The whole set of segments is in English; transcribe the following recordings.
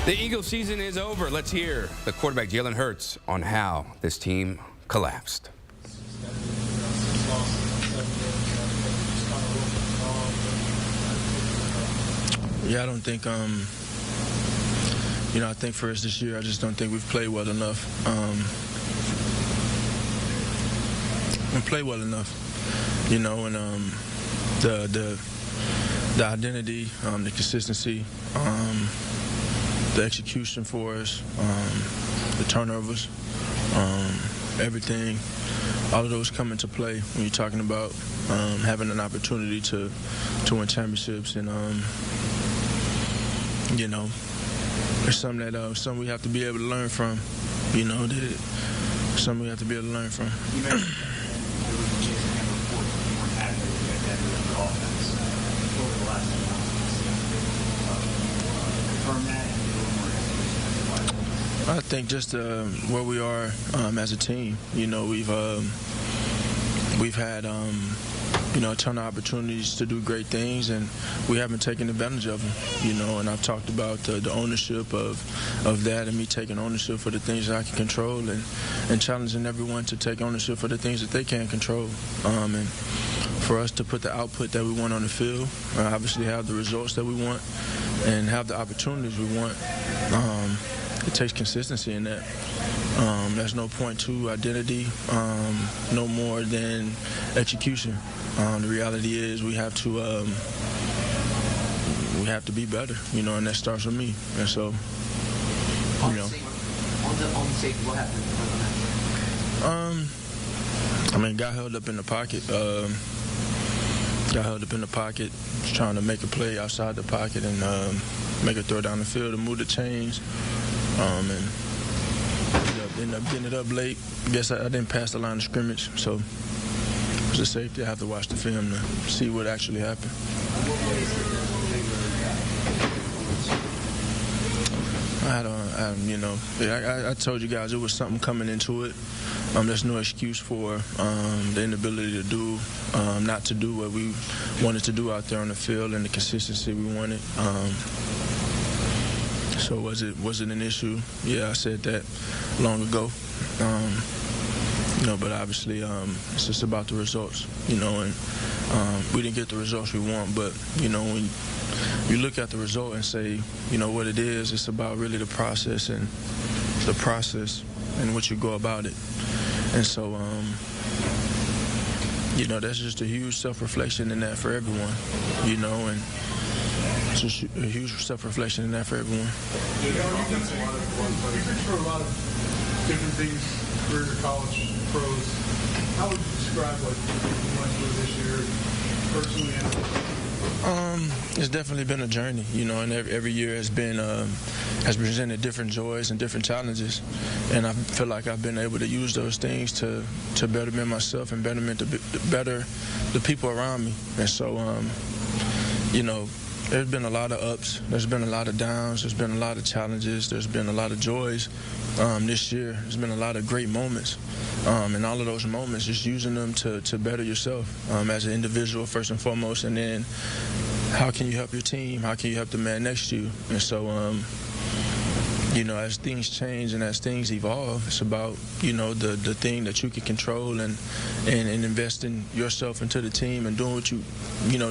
The Eagles season is over. Let's hear the quarterback Jalen Hurts on how this team collapsed. Yeah, I don't think, I think for us this year, I just don't think we've played well enough. We played well enough, and the identity, the consistency, the execution for us, the turnovers, everything, all of those come into play when you're talking about having an opportunity to win championships. And, it's something that something we have to be able to learn from, something we have to be able to learn from. You mentioned there was a chance to have a report more accurately at that end of the offense over the last few months. Confirm that and get a little more information. I think just where we are as a team, we've had a ton of opportunities to do great things, and we haven't taken advantage of them. And I've talked about the ownership of that, and me taking ownership for the things that I can control, and challenging everyone to take ownership for the things that they can't control. And for us to put the output that we want on the field, obviously have the results that we want, and have the opportunities we want. It takes consistency in that. There's no point to identity, no more than execution. The reality is we have to be better, and that starts with me. And so, On the safety, what happened? Got held up in the pocket. Was trying to make a play outside the pocket and make a throw down the field and move the chains. And ended up getting it up late. I guess I didn't pass the line of scrimmage, so it was a safety. I have to watch the film to see what actually happened. I told you guys it was something coming into it. There's no excuse for the inability to do, not to do what we wanted to do out there on the field and the consistency we wanted. So was it an issue? Yeah, I said that long ago. But obviously it's just about the results, and we didn't get the results we want. But when you look at the result and say, what it is, it's about really the process and what you go about it. And so, that's just a huge self-reflection in that for everyone, and it's just a huge self-reflection in that for everyone. You've been through a lot of different things, career, college, pros. How would you describe what you went through this year, personally and it's definitely been a journey, and every year has presented different joys and different challenges, and I feel like I've been able to use those things to betterment myself and better the people around me. And so, there's been a lot of ups, there's been a lot of downs, there's been a lot of challenges, there's been a lot of joys this year. There's been a lot of great moments, and all of those moments, just using them to better yourself as an individual first and foremost, and then how can you help your team, how can you help the man next to you. And so as things change and as things evolve, it's about the thing that you can control and invest in yourself into the team and doing what you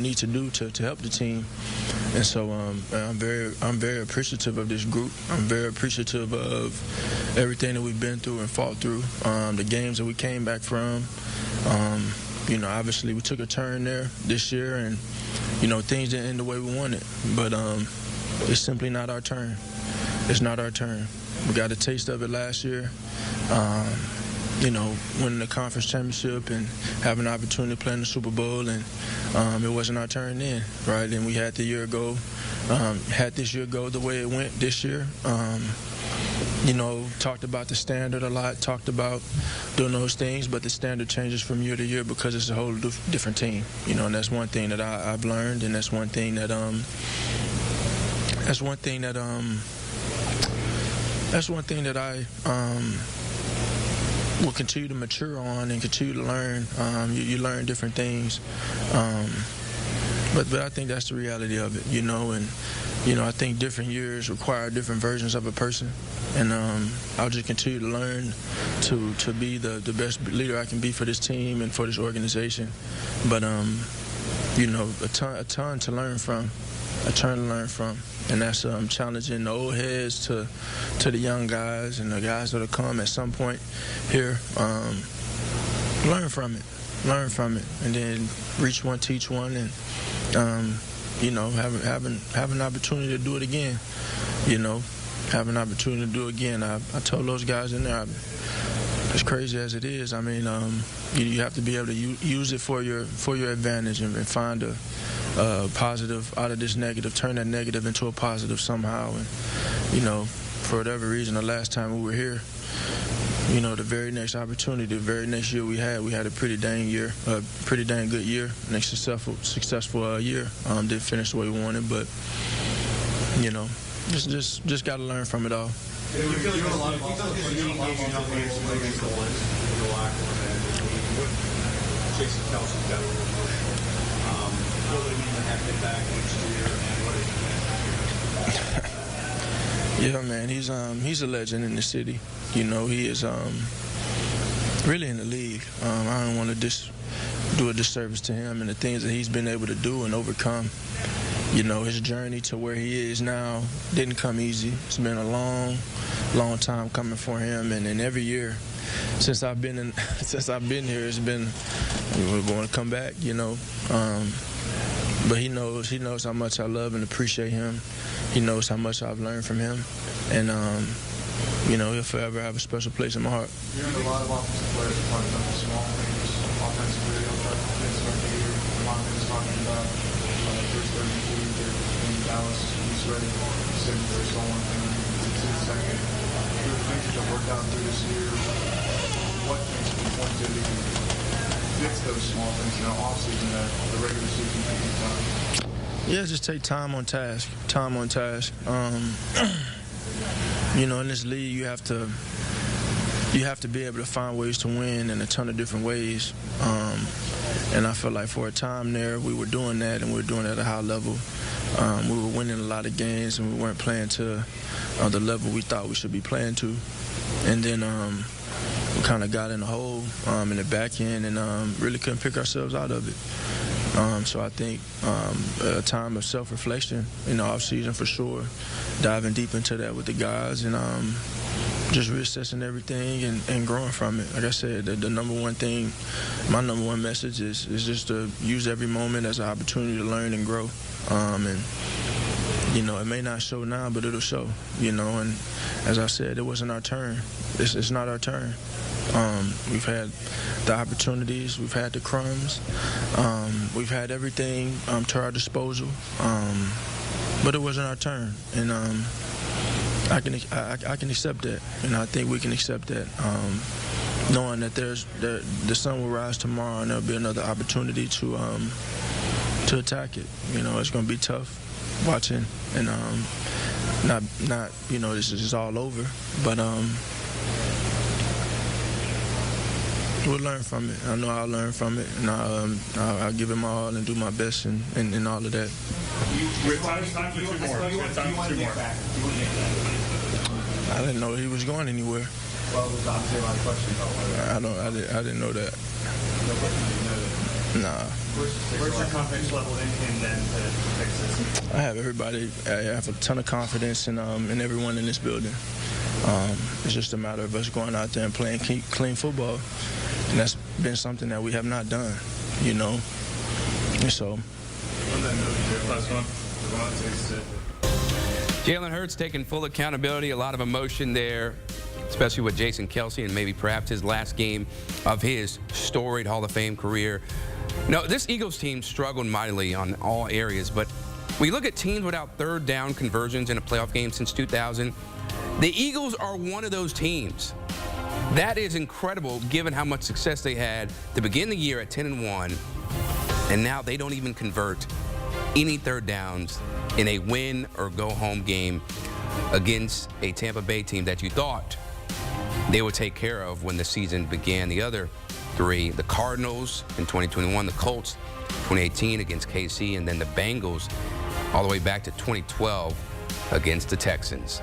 need to do to help the team. And so I'm very appreciative of this group. I'm very appreciative of everything that we've been through and fought through, the games that we came back from. Obviously we took a turn there this year, and things didn't end the way we wanted, but it's simply not our turn. It's not our turn. We got a taste of it last year, winning the conference championship and having an opportunity to play in the Super Bowl, and it wasn't our turn then, right? And we had this year go the way it went this year. Talked about the standard a lot, talked about doing those things, but the standard changes from year to year because it's a whole different team, and that's one thing that I've learned, and that's one thing that I will continue to mature on and continue to learn. You learn different things, but I think that's the reality of it, and I think different years require different versions of a person, and I'll just continue to learn to be the best leader I can be for this team and for this organization. But a ton to learn from, and that's challenging the old heads to the young guys and the guys that'll come at some point here. Learn from it, and then reach one, teach one, and have an opportunity to do it again. Have an opportunity to do it again. I told those guys in there, as crazy as it is, I mean, you have to be able to use it for your advantage and find a positive out of this negative, turn that negative into a positive somehow. And for whatever reason, the last time we were here, the very next opportunity, the very next year we had a pretty dang good year, next successful year. Didn't finish the way we wanted, but just got to learn from it all. You feel like a lot of Jason Kelce got a little emotional. What would it mean to have him back next year, and what do you Yeah, man, he's a legend in the city. He is really in the league. I don't want to do a disservice to him and the things that he's been able to do and overcome. His journey to where he is now didn't come easy. It's been a long time coming for him, and every year since I've been here, it's been we're going to come back. But he knows how much I love and appreciate him. He knows how much I've learned from him, and he'll forever have a special place in my heart. You heard a lot of offensive players talking about the small things offensively. A lot of things talking about first 30 in Dallas. He's ready. He said there's one thing to the second. The things that worked out through this year, what things can you point to that can fix those small things in the offseason that the regular season can be done? Yeah, just take time on task. In this league, you have to be able to find ways to win in a ton of different ways. And I feel like for a time there, we were doing that, and we were doing it at a high level. We were winning a lot of games, and we weren't playing to the level we thought we should be playing to. And then we kind of got in a hole in the back end and really couldn't pick ourselves out of it. So I think a time of self-reflection in the offseason for sure, diving deep into that with the guys and just reassessing everything and growing from it. Like I said, the number one thing, my number one message is just to use every moment as an opportunity to learn and grow. And it may not show now, but it'll show, and as I said, it wasn't our turn. It's not our turn. We've had the opportunities, we've had the crumbs, we've had everything to our disposal, but it wasn't our turn, and I can accept that, and I think we can accept that, knowing that the sun will rise tomorrow and there'll be another opportunity to attack it. It's going to be tough watching, and not this is all over, but we'll learn from it. I know I'll learn from it, and I'll give it my all and do my best in all of that. I didn't know he was going anywhere. Well, there's obviously a lot of questions about whether I didn't know that. Nah. Where's your confidence level in him then to fix this? I have a ton of confidence in everyone in this building. It's just a matter of us going out there and playing clean football. And that's been something that we have not done, And so. Jalen Hurts taking full accountability, a lot of emotion there, especially with Jason Kelce and maybe perhaps his last game of his storied Hall of Fame career. This Eagles team struggled mightily on all areas, but we look at teams without third down conversions in a playoff game since 2000. The Eagles are one of those teams. That is incredible given how much success they had to begin the year at 10-1, and now they don't even convert any third downs in a win or go home game against a Tampa Bay team that you thought they would take care of when the season began. The other three, the Cardinals in 2021, the Colts 2018 against KC, and then the Bengals all the way back to 2012 against the Texans.